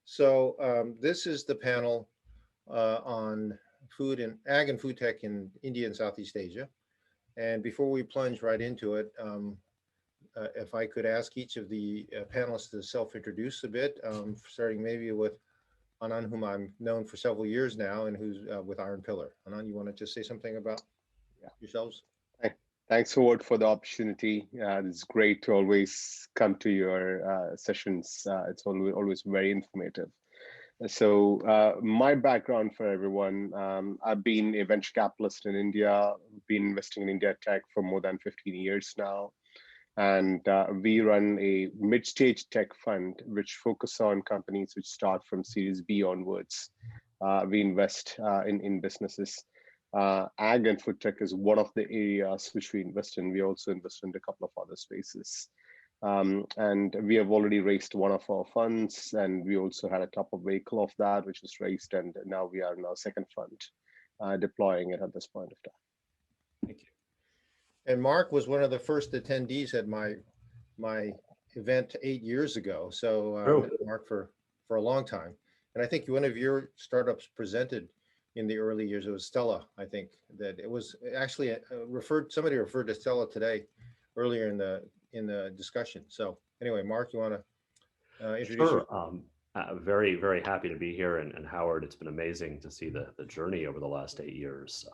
So this is the panel on food and ag and food tech in India and Southeast Asia. And before we plunge right into it, if I could ask each of the panelists to self-introduce a bit, starting maybe with Anand, whom I'm known for several years now, and who's with Iron Pillar. Anand, you want to just say something about Yeah. yourselves? Thanks, Howard, for the opportunity. It's great to always come to your sessions. It's always very informative. So my background for everyone, I've been a venture capitalist in India, been investing in India tech for more than 15 years now. And we run a mid-stage tech fund, which focus on companies which start from Series B onwards. We invest in businesses. Ag and food tech is one of the areas which we invest in. We also invest in a couple of other spaces. And we have already raised one of our funds, and we also had a top of vehicle of that, which was raised, and now we are in our second fund, deploying it at this point of time. Thank you. And Mark was one of the first attendees at my event 8 years ago. So Mark for a long time. And I think one of your startups presented in the early years. It was Stella, I think, that it was actually somebody referred to Stella today earlier in the discussion. So anyway, Mark, you want to introduce Sure. Very, very happy to be here. And Howard, it's been amazing to see the journey over the last 8 years,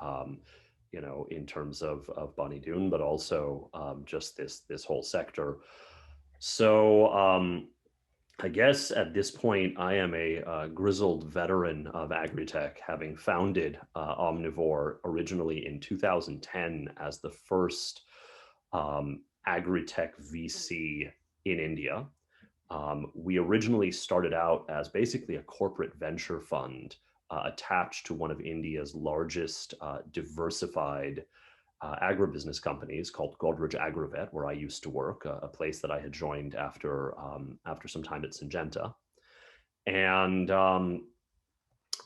in terms of Bonnie Doon, but also just this whole sector. So I guess at this point, I am a grizzled veteran of agri-tech, having founded Omnivore originally in 2010 as the first agri-tech VC in India. We originally started out as basically a corporate venture fund attached to one of India's largest diversified agribusiness companies called Godrej Agrovet, where I used to work, a place that I had joined after some time at Syngenta. And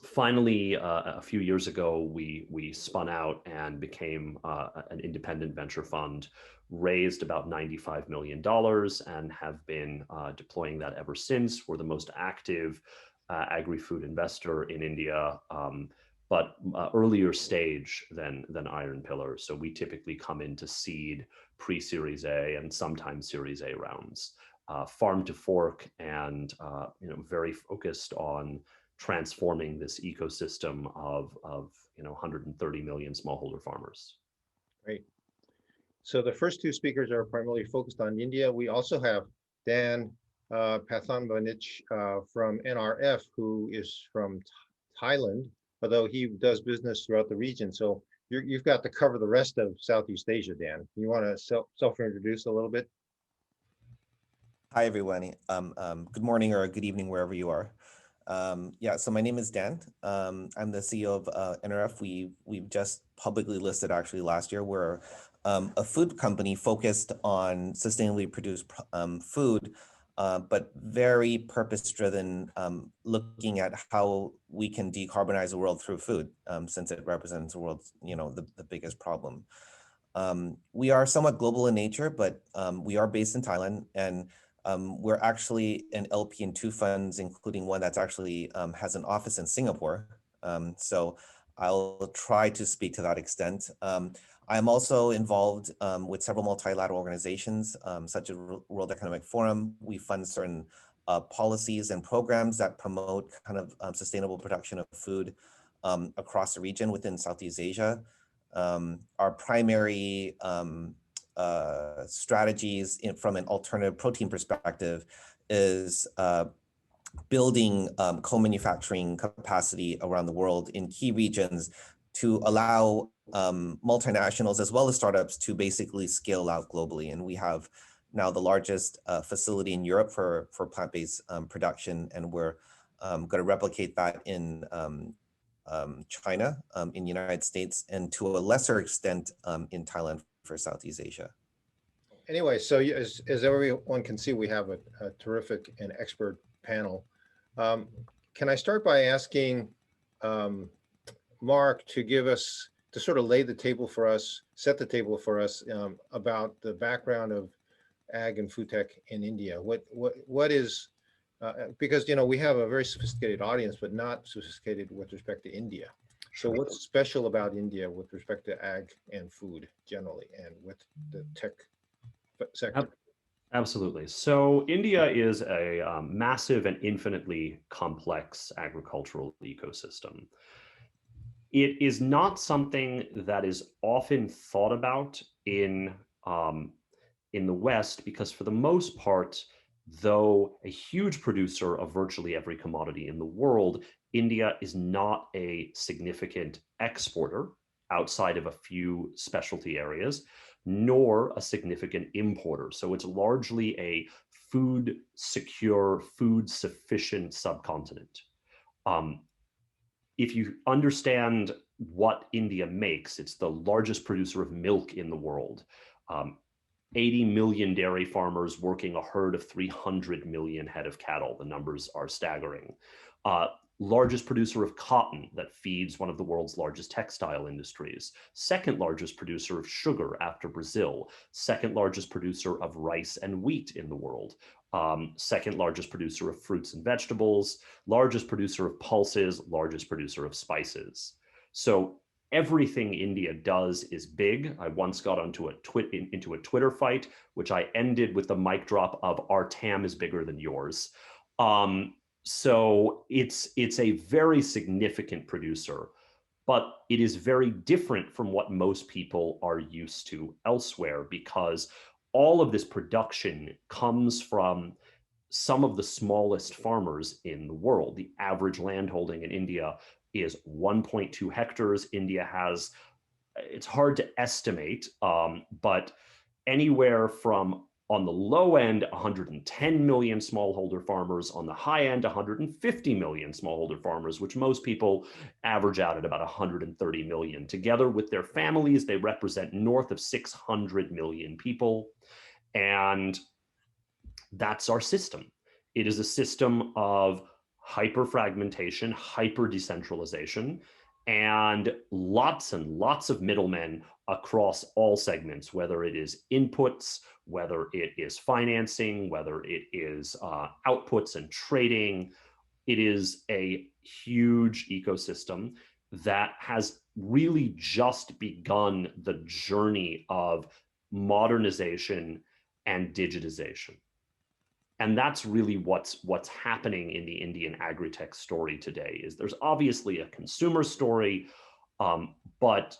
finally, a few years ago, we spun out and became an independent venture fund, raised about $95 million, and have been deploying that ever since. We're the most active agri-food investor in India, but earlier stage than Iron Pillar. So we typically come into seed, pre-Series A, and sometimes Series A rounds, farm to fork, and very focused on transforming this ecosystem of 130 million smallholder farmers. Great. So the first two speakers are primarily focused on India. We also have Dan Pathomvanich from NRF, who is from Thailand, although he does business throughout the region. So you've got to cover the rest of Southeast Asia, Dan. You want to self-introduce a little bit? Hi, everyone. Good morning or good evening, wherever you are. So my name is Dan. I'm the CEO of NRF. We've just publicly listed actually last year. We're a food company focused on sustainably produced food, but very purpose-driven, looking at how we can decarbonize the world through food, since it represents the world's, the biggest problem. We are somewhat global in nature, but we are based in Thailand, and we're actually an LP in two funds, including one that's actually has an office in Singapore. So I'll try to speak to that extent. I'm also involved with several multilateral organizations, such as World Economic Forum. We fund certain policies and programs that promote kind of sustainable production of food across the region within Southeast Asia. Our primary strategies from an alternative protein perspective is building co-manufacturing capacity around the world in key regions to allow multinationals as well as startups to basically scale out globally. And we have now the largest facility in Europe for plant-based production, and we're going to replicate that in China, in the United States, and to a lesser extent in Thailand for Southeast Asia. Anyway, so as everyone can see, we have a terrific and expert panel. Can I start by asking Mark to sort of lay the table for us, set the table for us about the background of ag and food tech in India? What is because we have a very sophisticated audience, but not sophisticated with respect to India. So what's special about India with respect to ag and food generally, and with the tech sector? Absolutely. So India is a massive and infinitely complex agricultural ecosystem. It is not something that is often thought about in the West, because for the most part, though a huge producer of virtually every commodity in the world, India is not a significant exporter outside of a few specialty areas, nor a significant importer. So it's largely a food secure, food sufficient subcontinent. If you understand what India makes, it's the largest producer of milk in the world. 80 million dairy farmers working a herd of 300 million head of cattle. The numbers are staggering. Largest producer of cotton that feeds one of the world's largest textile industries. Second largest producer of sugar after Brazil. Second largest producer of rice and wheat in the world. Second largest producer of fruits and vegetables. Largest producer of pulses. Largest producer of spices. So everything India does is big. I once got into a Twitter fight, which I ended with the mic drop of "our TAM is bigger than yours." So it's a very significant producer, but it is very different from what most people are used to elsewhere, because all of this production comes from some of the smallest farmers in the world. The average landholding in India is 1.2 hectares. India has, it's hard to estimate, but anywhere from, on the low end, 110 million smallholder farmers, on the high end, 150 million smallholder farmers, which most people average out at about 130 million. Together with their families, they represent north of 600 million people. And that's our system. It is a system of hyper-fragmentation, hyper-decentralization, and lots of middlemen across all segments, whether it is inputs, whether it is financing, whether it is outputs and trading. It is a huge ecosystem that has really just begun the journey of modernization and digitization. And that's really what's happening in the Indian agri-tech story today. Is there's obviously a consumer story, but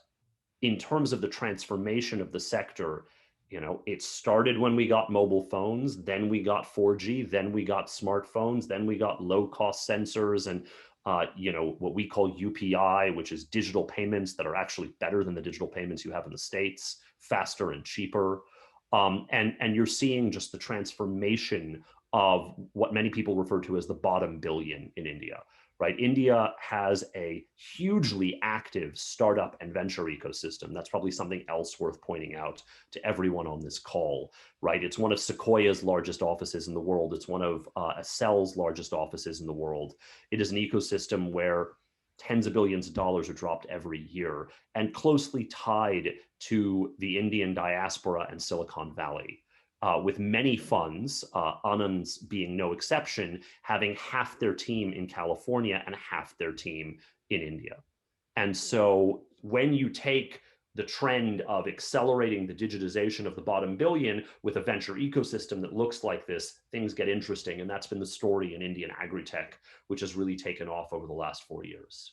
in terms of the transformation of the sector, it started when we got mobile phones, then we got 4G, then we got smartphones, then we got low-cost sensors and what we call UPI, which is digital payments that are actually better than the digital payments you have in the States, faster and cheaper. And you're seeing just the transformation of what many people refer to as the bottom billion in India, right? India has a hugely active startup and venture ecosystem. That's probably something else worth pointing out to everyone on this call, right? It's one of Sequoia's largest offices in the world. It's one of Accel's largest offices in the world. It is an ecosystem where tens of billions of dollars are dropped every year, and closely tied to the Indian diaspora and Silicon Valley, with many funds, Anand's being no exception, having half their team in California and half their team in India. And so when you take the trend of accelerating the digitization of the bottom billion with a venture ecosystem that looks like this, things get interesting. And that's been the story in Indian agri-tech, which has really taken off over the last 4 years.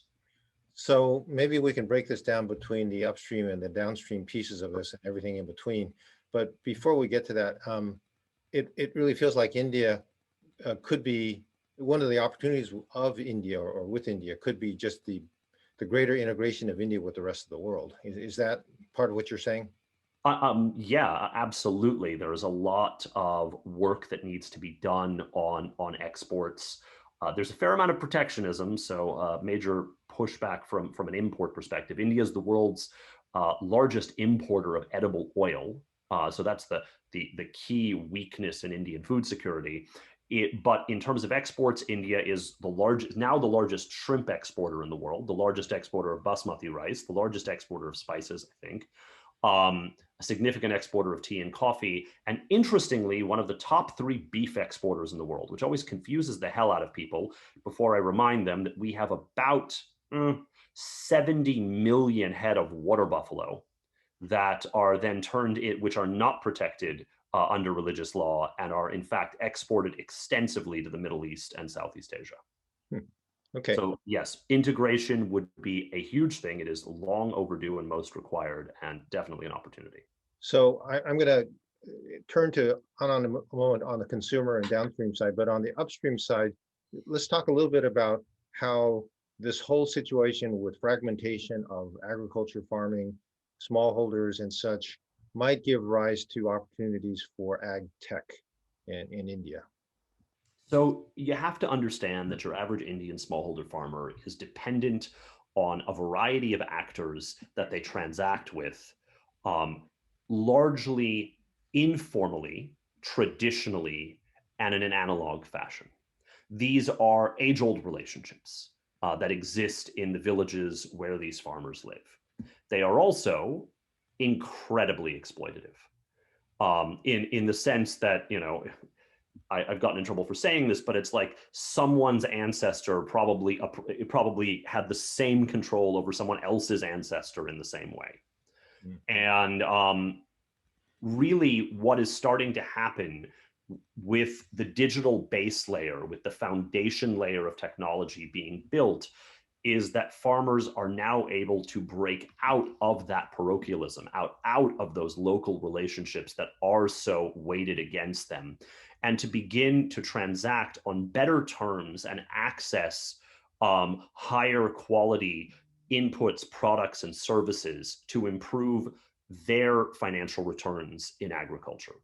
So maybe we can break this down between the upstream and the downstream pieces of this and everything in between. But before we get to that, it really feels like India could be one of the opportunities of India, or with India, could be just the greater integration of India with the rest of the world. Is that part of what you're saying? Yeah, absolutely. There is a lot of work that needs to be done on exports. There's a fair amount of protectionism, so major pushback from an import perspective. India is the world's largest importer of edible oil. So that's the key weakness in Indian food security. But in terms of exports, India is now the largest shrimp exporter in the world, the largest exporter of basmati rice, the largest exporter of spices, I think. a significant exporter of tea and coffee, and interestingly, one of the top 3 beef exporters in the world, which always confuses the hell out of people before I remind them that we have about 70 million head of water buffalo that are then turned in, which are not protected under religious law and are in fact exported extensively to the Middle East and Southeast Asia. Okay. So yes, integration would be a huge thing. It is long overdue and most required, and definitely an opportunity. So I'm going to turn to Anand in a moment on the consumer and downstream side, but on the upstream side, let's talk a little bit about how this whole situation with fragmentation of agriculture, farming, smallholders and such might give rise to opportunities for ag tech in India. So you have to understand that your average Indian smallholder farmer is dependent on a variety of actors that they transact with, largely informally, traditionally, and in an analog fashion. These are age-old relationships that exist in the villages where these farmers live. They are also incredibly exploitative in the sense that, you know, I've gotten in trouble for saying this, but it's like someone's ancestor probably had the same control over someone else's ancestor in the same way. And really what is starting to happen with the digital base layer, with the foundation layer of technology being built, is that farmers are now able to break out of that parochialism, out of those local relationships that are so weighted against them, and to begin to transact on better terms and access higher quality inputs, products, and services to improve their financial returns in agriculture.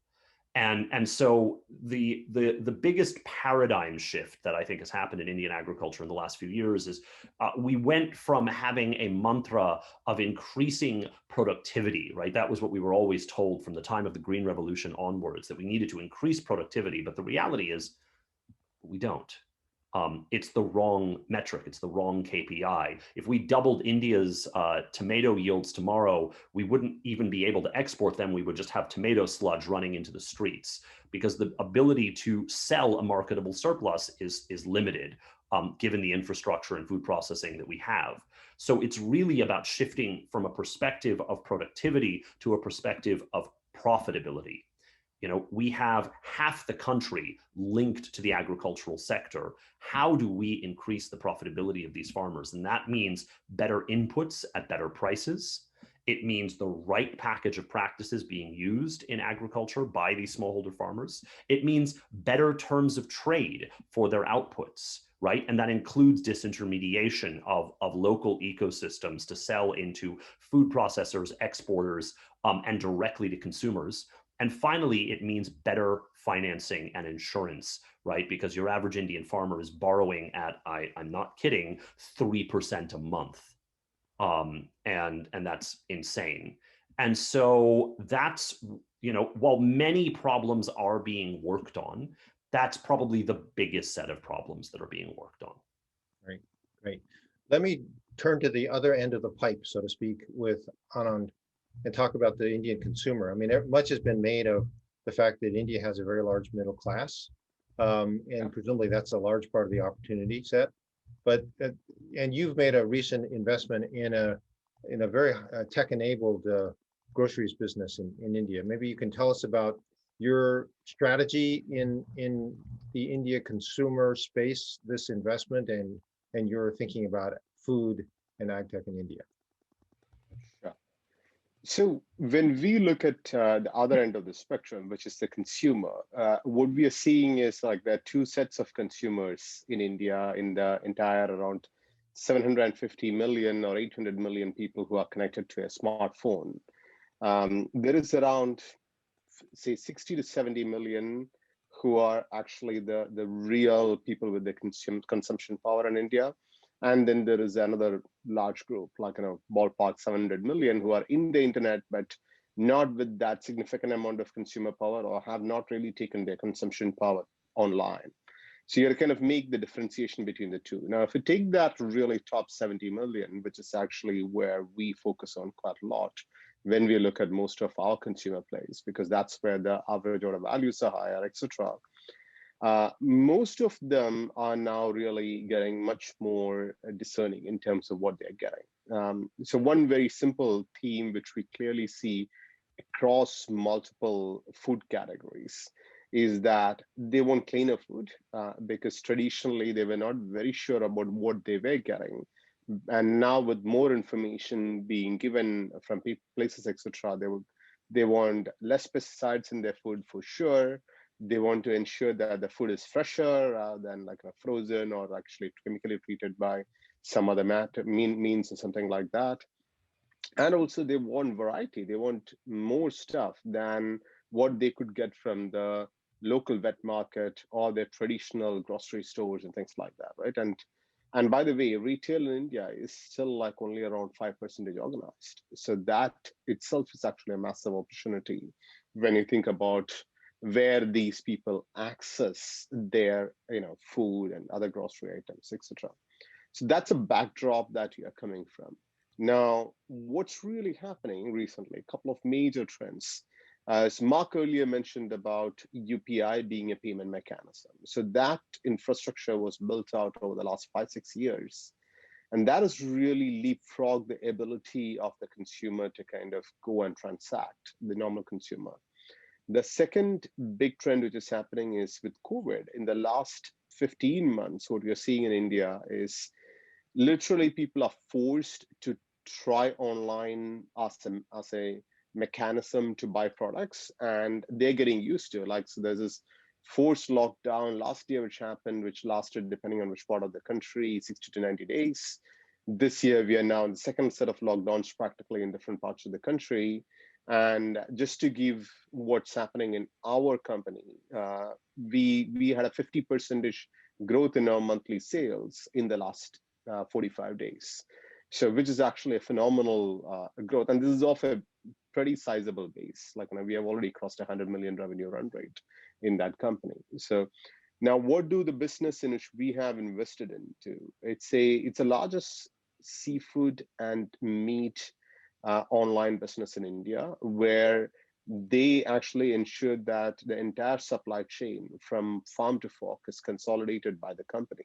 And so the biggest paradigm shift that I think has happened in Indian agriculture in the last few years is we went from having a mantra of increasing productivity, right? That was what we were always told from the time of the Green Revolution onwards, that we needed to increase productivity. But the reality is we don't. It's the wrong metric. It's the wrong KPI. If we doubled India's tomato yields tomorrow, we wouldn't even be able to export them. We would just have tomato sludge running into the streets, because the ability to sell a marketable surplus is limited, given the infrastructure and food processing that we have. So it's really about shifting from a perspective of productivity to a perspective of profitability. You know, we have half the country linked to the agricultural sector. How do we increase the profitability of these farmers? And that means better inputs at better prices. It means the right package of practices being used in agriculture by these smallholder farmers. It means better terms of trade for their outputs, right? And that includes disintermediation of local ecosystems to sell into food processors, exporters, and directly to consumers. And finally, it means better financing and insurance, right? Because your average Indian farmer is borrowing at, I'm not kidding, 3% a month. And that's insane. And so that's, you know, while many problems are being worked on, that's probably the biggest set of problems that are being worked on. Right, great. Let me turn to the other end of the pipe, so to speak, with Anand, and talk about the Indian consumer. I mean, much has been made of the fact that India has a very large middle class, and presumably that's a large part of the opportunity set. But and you've made a recent investment in a very tech-enabled groceries business in India. Maybe you can tell us about your strategy in the India consumer space, this investment, and your thinking about food and ag tech in India. So when we look at the other end of the spectrum, which is the consumer, what we are seeing is like there are two sets of consumers in India, in the entire around 750 million or 800 million people who are connected to a smartphone. There is around, say, 60 to 70 million who are actually the real people with the consumption power in India. And then there is another large group, like, you know, ballpark 700 million, who are in the internet, but not with that significant amount of consumer power, or have not really taken their consumption power online. So you kind of make the differentiation between the two. Now, if you take that really top 70 million, which is actually where we focus on quite a lot, when we look at most of our consumer plays, because that's where the average order values are higher, etc. Most of them are now really getting much more discerning in terms of what they're getting. So one very simple theme which we clearly see across multiple food categories is that they want cleaner food, because traditionally they were not very sure about what they were getting. And now with more information being given from places, etc., they want less pesticides in their food for sure. They want to ensure that the food is fresher rather than like a frozen or actually chemically treated by some other means or something like that. And also they want variety. They want more stuff than what they could get from the local wet market or their traditional grocery stores and things like that, right? And by the way, retail in India is still like only around 5% organized. So that itself is actually a massive opportunity when you think about where these people access their food and other grocery items, etc. So that's a backdrop that you are coming from. Now, what's really happening recently, a couple of major trends. As Mark earlier mentioned about UPI being a payment mechanism. So that infrastructure was built out over the last 5-6 years. And that has really leapfrogged the ability of the consumer to kind of go and transact, the normal consumer. The second big trend which is happening is with COVID. In the last 15 months, what we are seeing in India is literally people are forced to try online as a mechanism to buy products, and they're getting used to it. Like, so there's this forced lockdown last year which happened, which lasted, depending on which part of the country, 60 to 90 days. This year we are now in the second set of lockdowns practically in different parts of the country. And just to give what's happening in our company, we had a 50% growth in our monthly sales in the last 45 days. So, which is actually a phenomenal growth. And this is off a pretty sizable base. Like, we have already crossed 100 million revenue run rate in that company. So now what do the business in which we have invested into? It's a largest seafood and meat online business in India, where they actually ensure that the entire supply chain from farm to fork is consolidated by the company.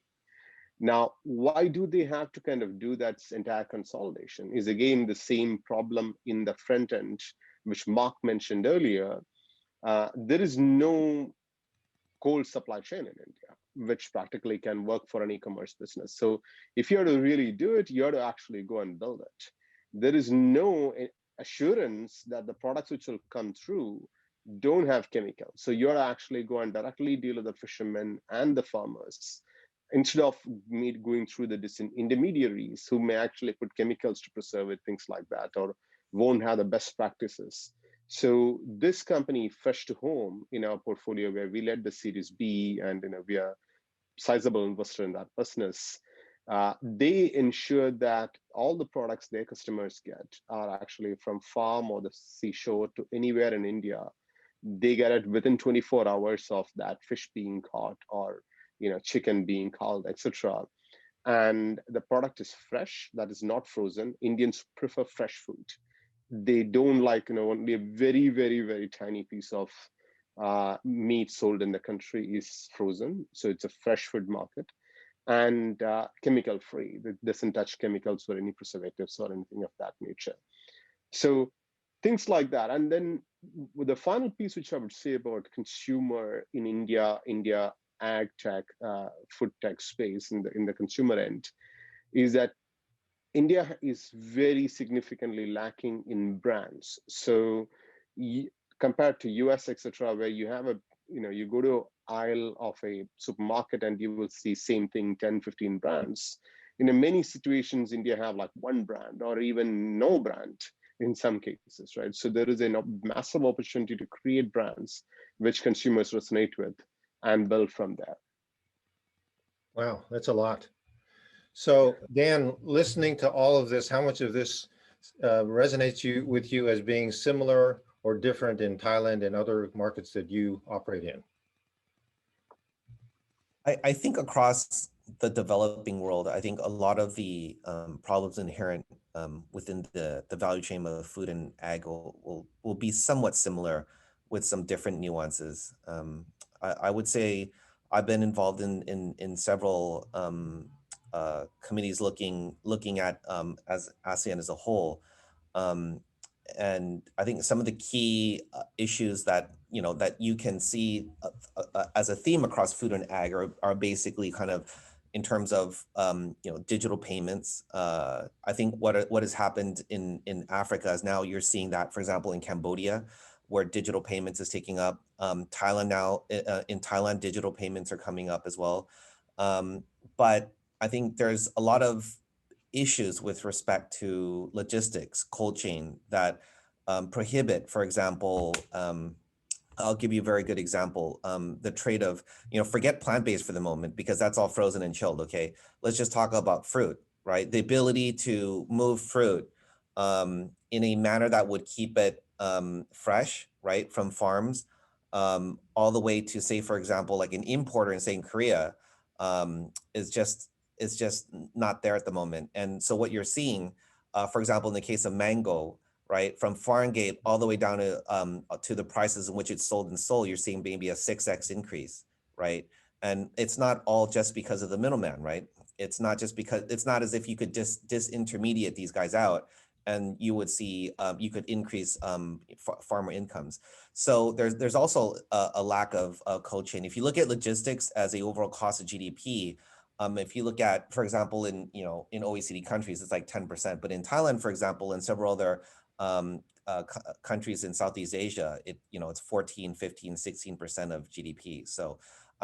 Now, why do they have to kind of do that entire consolidation? Is again the same problem in the front end, which Mark mentioned earlier. There is no cold supply chain in India, which practically can work for an e-commerce business. So if you are to really do it, you have to actually go and build it. There is no assurance that the products which will come through don't have chemicals. So you are to actually go and directly deal with the fishermen and the farmers, instead of going through the intermediaries who may actually put chemicals to preserve it, things like that, or won't have the best practices. So this company, Fresh to Home, in our portfolio, where we led the Series B, and we are sizable investor in that business, they ensure that all the products their customers get are actually from farm or the seashore to anywhere in India. They get it within 24 hours of that fish being caught, or chicken being called, etc. And the product is fresh, that is not frozen. Indians prefer fresh food. They don't like, only a very, very, very tiny piece of meat sold in the country is frozen. So it's a fresh food market, and chemical free. It doesn't touch chemicals or any preservatives or anything of that nature. So things like that. And then with the final piece, which I would say about consumer in India ag tech, food tech space in the consumer end, is that India is very significantly lacking in brands. So compared to US, etc., where you have you go to aisle of a supermarket and you will see same thing, 10, 15 brands. In many situations, India have like one brand or even no brand in some cases, right? So there is a massive opportunity to create brands which consumers resonate with and build from there. Wow, that's a lot. So Dan, listening to all of this, how much of this resonates with you as being similar or different in Thailand and other markets that you operate in? I think across the developing world, I think a lot of the problems inherent within the value chain of food and ag will be somewhat similar with some different nuances. I would say I've been involved in several committees looking at as ASEAN as a whole. Um, and I think some of the key issues that that you can see as a theme across food and ag are basically kind of in terms of digital payments. I think what has happened in Africa is now you're seeing that, for example, in Cambodia, where digital payments is taking up. Thailand now, in Thailand, digital payments are coming up as well. But I think there's a lot of issues with respect to logistics, cold chain that prohibit, for example, I'll give you a very good example. The trade of, forget plant-based for the moment, because that's all frozen and chilled, okay? Let's just talk about fruit, right? The ability to move fruit in a manner that would keep it fresh, right, from farms, all the way to, say, for example, like an importer in, say, in Korea, is just not there at the moment. And so what you're seeing, for example, in the case of mango, right, from farm gate all the way down to the prices in which it's sold in Seoul, you're seeing maybe a 6x increase, right? And it's not all just because of the middleman, right? It's not just because, it's not as if you could just disintermediate these guys out and you would see, you could increase farmer incomes. So there's also a lack of cold chain. If you look at logistics as a overall cost of GDP, if you look at, for example, in OECD countries, it's like 10%, but in Thailand, for example, and several other countries in Southeast Asia, it's 14, 15, 16% of GDP. So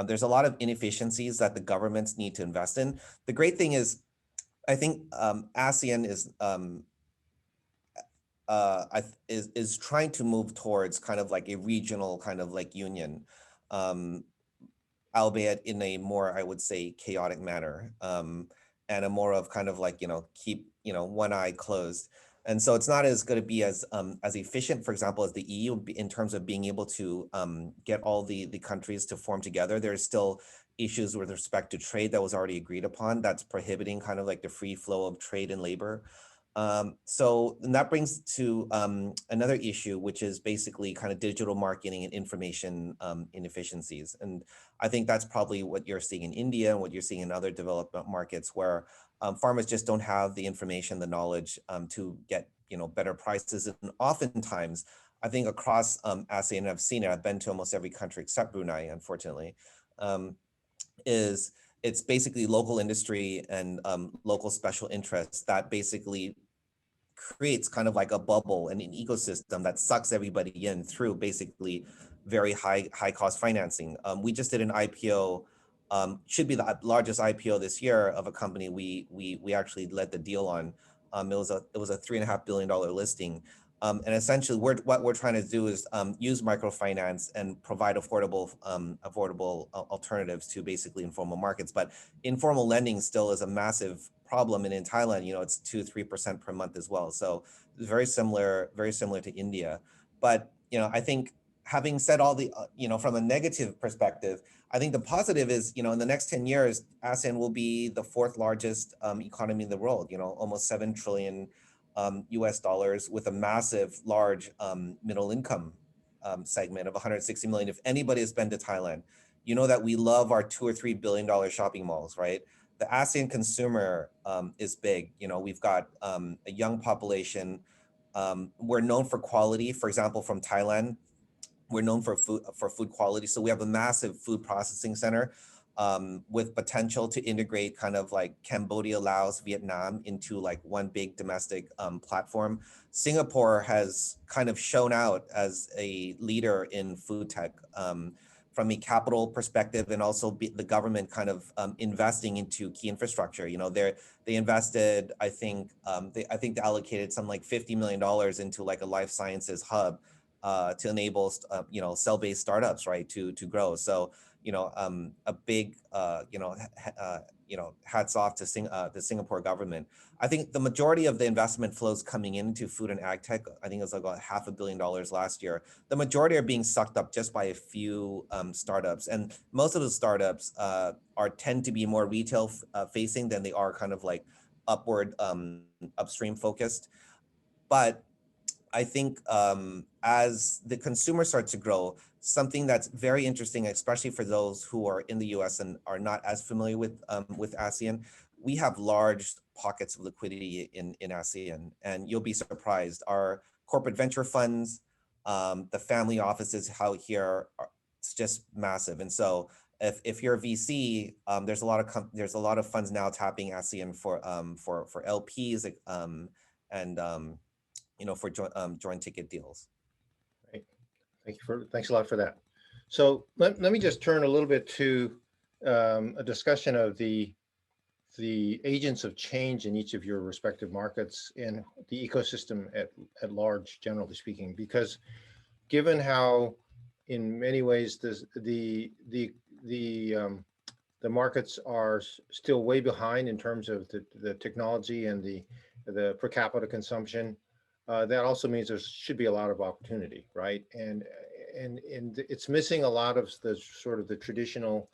there's a lot of inefficiencies that the governments need to invest in. The great thing is, I think ASEAN is trying to move towards kind of like a regional kind of like union, albeit in a more, I would say, chaotic manner, and a more of kind of like, keep, one eye closed. And so it's not as going to be as efficient, for example, as the EU in terms of being able to get all the countries to form together. There's still issues with respect to trade that was already agreed upon that's prohibiting kind of like the free flow of trade and labor. So and that brings to another issue, which is basically kind of digital marketing and information inefficiencies. And I think that's probably what you're seeing in India and what you're seeing in other developed markets where farmers just don't have the information, the knowledge to get better prices. And oftentimes, I think across ASEAN, and I've seen it, I've been to almost every country except Brunei, unfortunately, it's basically local industry and local special interests that basically creates kind of like a bubble and an ecosystem that sucks everybody in through basically very high cost financing. We just did an IPO, should be the largest IPO this year of a company we actually led the deal on. It was a $3.5 billion listing. And essentially what we're trying to do is use microfinance and provide affordable alternatives to basically informal markets. But informal lending still is a massive problem. And in Thailand, it's 2-3% per month as well. So it's very similar to India. But, I think having said all the, from a negative perspective, I think the positive is, in the next 10 years, ASEAN will be the fourth largest economy in the world, almost 7 trillion US dollars with a massive, large middle income segment of 160 million. If anybody has been to Thailand, you know that we love our $2 or $3 billion shopping malls, right? The ASEAN consumer is big. We've got a young population. We're known for quality. For example, from Thailand, we're known for food quality. So we have a massive food processing center with potential to integrate kind of like Cambodia, Laos, Vietnam into like one big domestic platform. Singapore has kind of shown out as a leader in food tech from a capital perspective, and also the government kind of investing into key infrastructure. They invested, I think they allocated some like $50 million into like a life sciences hub to enable cell-based startups, right, to grow. So a big hats off to the Singapore government. I think the majority of the investment flows coming into food and ag tech, I think it was about $500 million last year. The majority are being sucked up just by a few startups, and most of the startups tend to be more retail facing than they are kind of like upward upstream focused. But I think as the consumer starts to grow, something that's very interesting, especially for those who are in the US and are not as familiar with ASEAN, we have large pockets of liquidity in ASEAN, and you'll be surprised. Our corporate venture funds, the family offices out here, it's just massive. And so if you're a VC, there's a lot of funds now tapping ASEAN for LPs and for joint ticket deals. Great. Thanks a lot for that. So let me just turn a little bit to a discussion of the agents of change in each of your respective markets and the ecosystem at large, generally speaking, because given how in many ways the markets are still way behind in terms of the technology and the per capita consumption, that also means there should be a lot of opportunity, right? And it's missing a lot of the sort of the traditional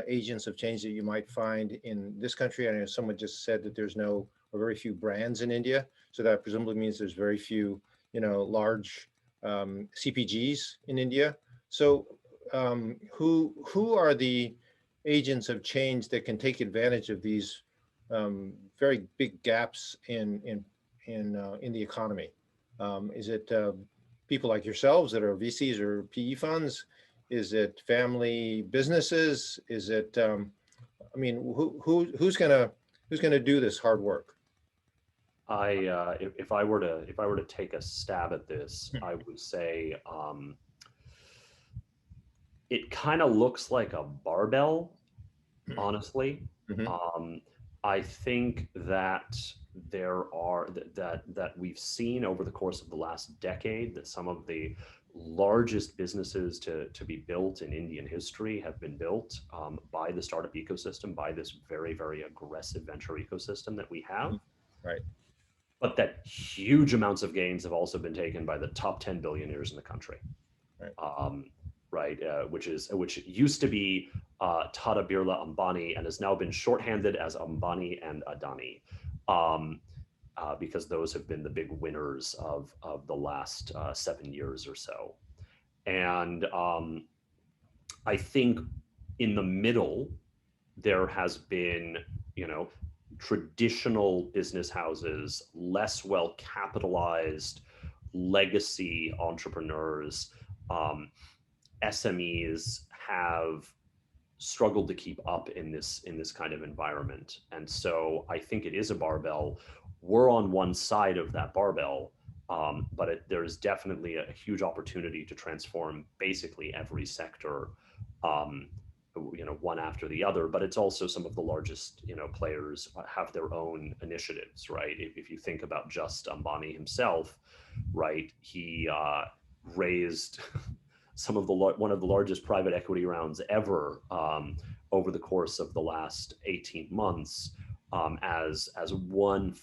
agents of change that you might find in this country. I know someone just said that there's no or very few brands in India, so that presumably means there's very few, large CPGs in India. So who are the agents of change that can take advantage of these very big gaps in the economy? Is it people like yourselves that are VCs or PE funds? Is it family businesses? Is it who's gonna do this hard work? If I were to take a stab at this, I would say it kind of looks like a barbell, honestly. I think that that we've seen over the course of the last decade that some of the largest businesses to be built in Indian history have been built by the startup ecosystem, by this very, very aggressive venture ecosystem that we have. Right. But that huge amounts of gains have also been taken by the top 10 billionaires in the country. Right. Which used to be Tata, Birla, Ambani, and has now been shorthanded as Ambani and Adani, because those have been the big winners of the last 7 years or so. And I think in the middle, there has been, traditional business houses, less well capitalized, legacy entrepreneurs, SMEs have struggled to keep up in this kind of environment. And so I think it is a barbell. We're on one side of that barbell, but there is definitely a huge opportunity to transform basically every sector, one after the other. But it's also some of the largest, players have their own initiatives, right? If you think about just Ambani himself, right, he raised one of the largest private equity rounds ever over the course of the last 18 months, as one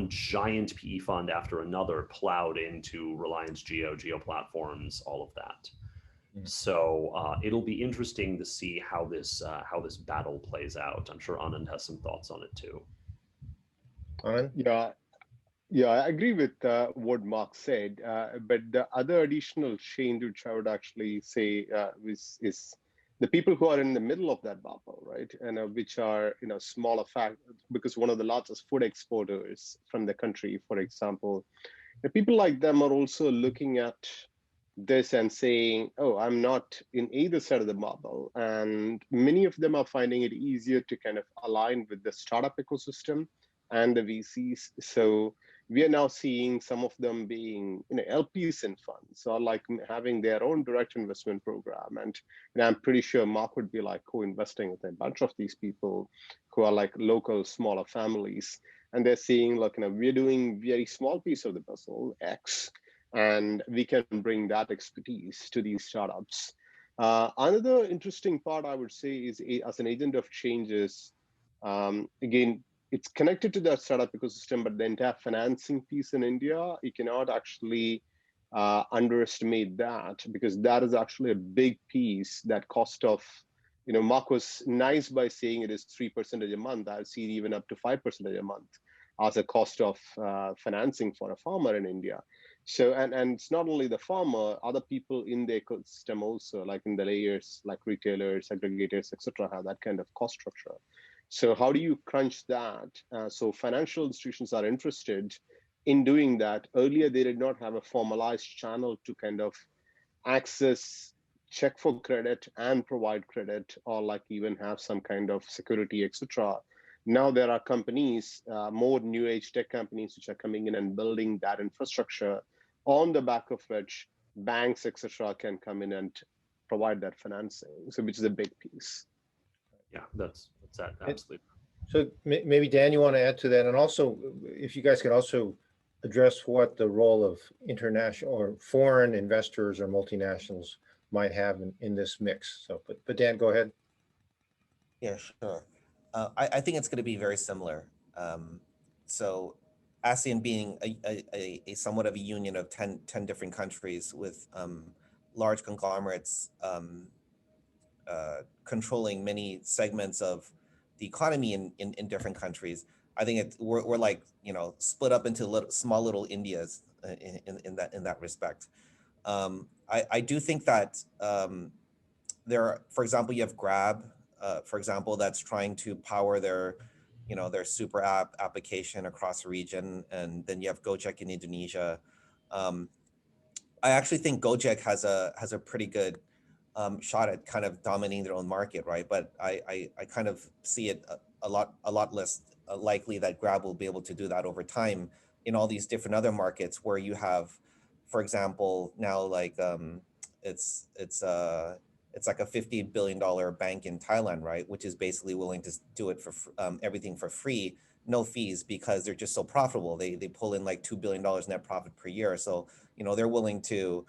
giant PE fund after another plowed into Reliance Geo platforms, all of that. So it'll be interesting to see how this battle plays out. I'm sure Anand has some thoughts on it too. Anand? Yeah, I agree with what Mark said, but the other additional change which I would actually say is the people who are in the middle of that bubble, right? And which are smaller because one of the largest food exporters from the country, for example, the people like them are also looking at this and saying, oh, I'm not in either side of the bubble. And many of them are finding it easier to kind of align with the startup ecosystem and the VCs. So we are now seeing some of them being LPs in funds, or like having their own direct investment program. And I'm pretty sure Mark would be like co-investing with a bunch of these people who are like local, smaller families. And they're seeing like, we're doing very small piece of the puzzle, X, and we can bring that expertise to these startups. Another interesting part I would say is as an agent of change is, again, it's connected to the startup ecosystem, but the entire financing piece in India, you cannot actually underestimate that, because that is actually a big piece. That cost of, Mark was nice by saying it is 3% a month. I've seen even up to 5% a month. as a cost of financing for a farmer in India. So, and it's not only the farmer, other people in the ecosystem also, like in the layers, like retailers, aggregators, etc., have that kind of cost structure. So how do you crunch that? So financial institutions are interested in doing that. Earlier, they did not have a formalized channel to kind of access, check for credit and provide credit, or like even have some kind of security, etc. Now there are companies, more new age tech companies, which are coming in and building that infrastructure, on the back of which banks, etc., can come in and provide that financing. So, which is a big piece. Yeah, that's that, absolutely. So maybe Dan, you want to add to that, and also if you guys could also address what the role of international or foreign investors or multinationals might have in this mix. So, but Dan, go ahead. Yeah, sure. I think it's going to be very similar. So ASEAN being a somewhat of a union of 10 different countries with large conglomerates controlling many segments of the economy in different countries. I think we're like, split up into small little Indias in that respect. I do think that for example, you have Grab, for example, that's trying to power their super app application across the region, and then you have Gojek in Indonesia. I actually think Gojek has a pretty good shot at kind of dominating their own market, right? But I kind of see it a lot less likely that Grab will be able to do that over time in all these different other markets where you have, for example, now like it's like a $50 billion bank in Thailand, right? Which is basically willing to do it for everything for free, no fees, because they're just so profitable. They pull in like $2 billion net profit per year. So, they're willing to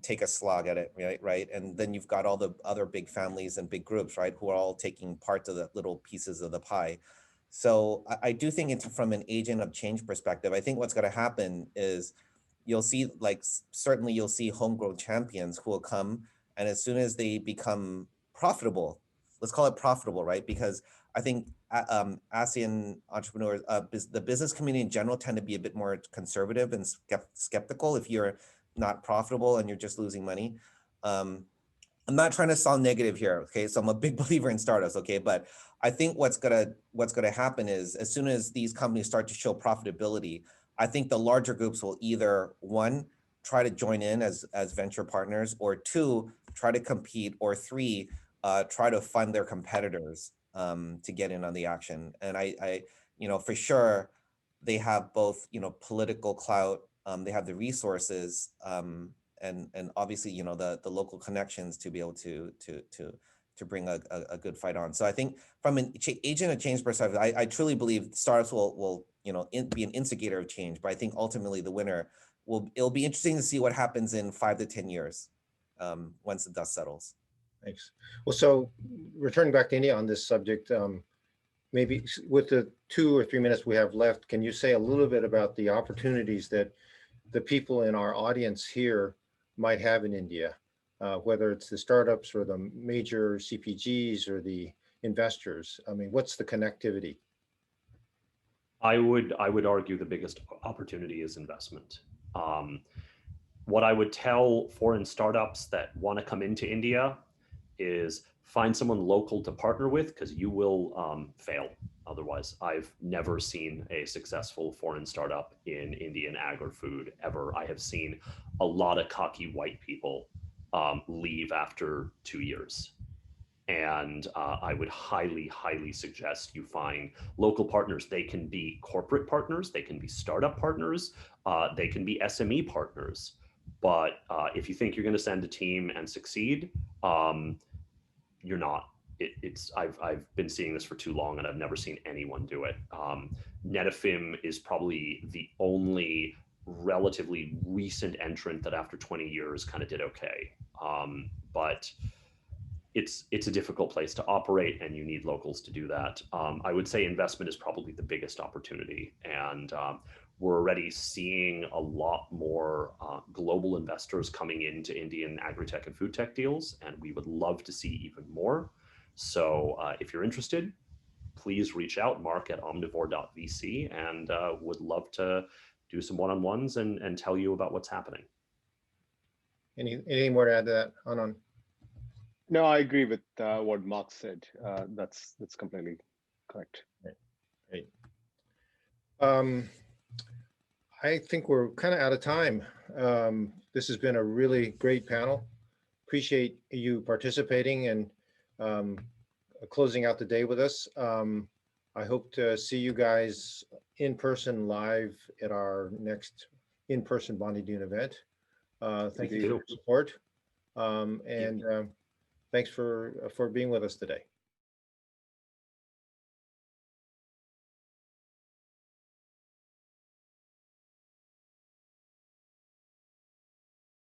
take a slog at it, right? And then you've got all the other big families and big groups, right, who are all taking parts of the little pieces of the pie. So I do think it's from an agent of change perspective. I think what's going to happen is you'll see, like, certainly you'll see homegrown champions who will come, and as soon as they become profitable, let's call it profitable, right? Because I think ASEAN entrepreneurs, the business community in general, tend to be a bit more conservative and skeptical if you're not profitable and you're just losing money. I'm not trying to sound negative here, okay? So I'm a big believer in startups, okay? But I think what's gonna happen is, as soon as these companies start to show profitability, I think the larger groups will either, one, try to join in as venture partners, or two, try to compete, or three, try to fund their competitors to get in on the action. And I for sure, they have both, political clout, they have the resources, and obviously, the local connections to be able to bring a good fight on. So I think from an agent of change perspective, I truly believe startups will be an instigator of change. But I think ultimately the winner it'll be interesting to see what happens in 5 to 10 years once the dust settles. Thanks. Well, so returning back to India on this subject, maybe with the 2 or 3 minutes we have left, can you say a little bit about the opportunities that the people in our audience here might have in India, whether it's the startups or the major CPGs or the investors? I mean, what's the connectivity? I would argue the biggest opportunity is investment. What I would tell foreign startups that want to come into India is find someone local to partner with, because you will fail otherwise. I've never seen a successful foreign startup in Indian agri-food ever. I have seen a lot of cocky white people leave after 2 years. And I would highly, highly suggest you find local partners. They can be corporate partners, they can be startup partners, they can be SME partners. But if you think you're going to send a team and succeed, you're not. I've been seeing this for too long, and I've never seen anyone do it. Netafim is probably the only relatively recent entrant that after 20 years kind of did okay. But it's a difficult place to operate, and you need locals to do that. I would say investment is probably the biggest opportunity, and we're already seeing a lot more global investors coming into Indian agri-tech and food tech deals, and we would love to see even more. So if you're interested, please reach out, mark@omnivore.vc, and would love to do some one-on-ones and tell you about what's happening. Anything more to add to that, Anand? No, I agree with what Mark said. That's completely correct. Great. I think we're kind of out of time. This has been a really great panel. Appreciate you participating and closing out the day with us. I hope to see you guys in person live at our next in-person Bonnie Doon event. Thank you for your support. Thanks for being with us today.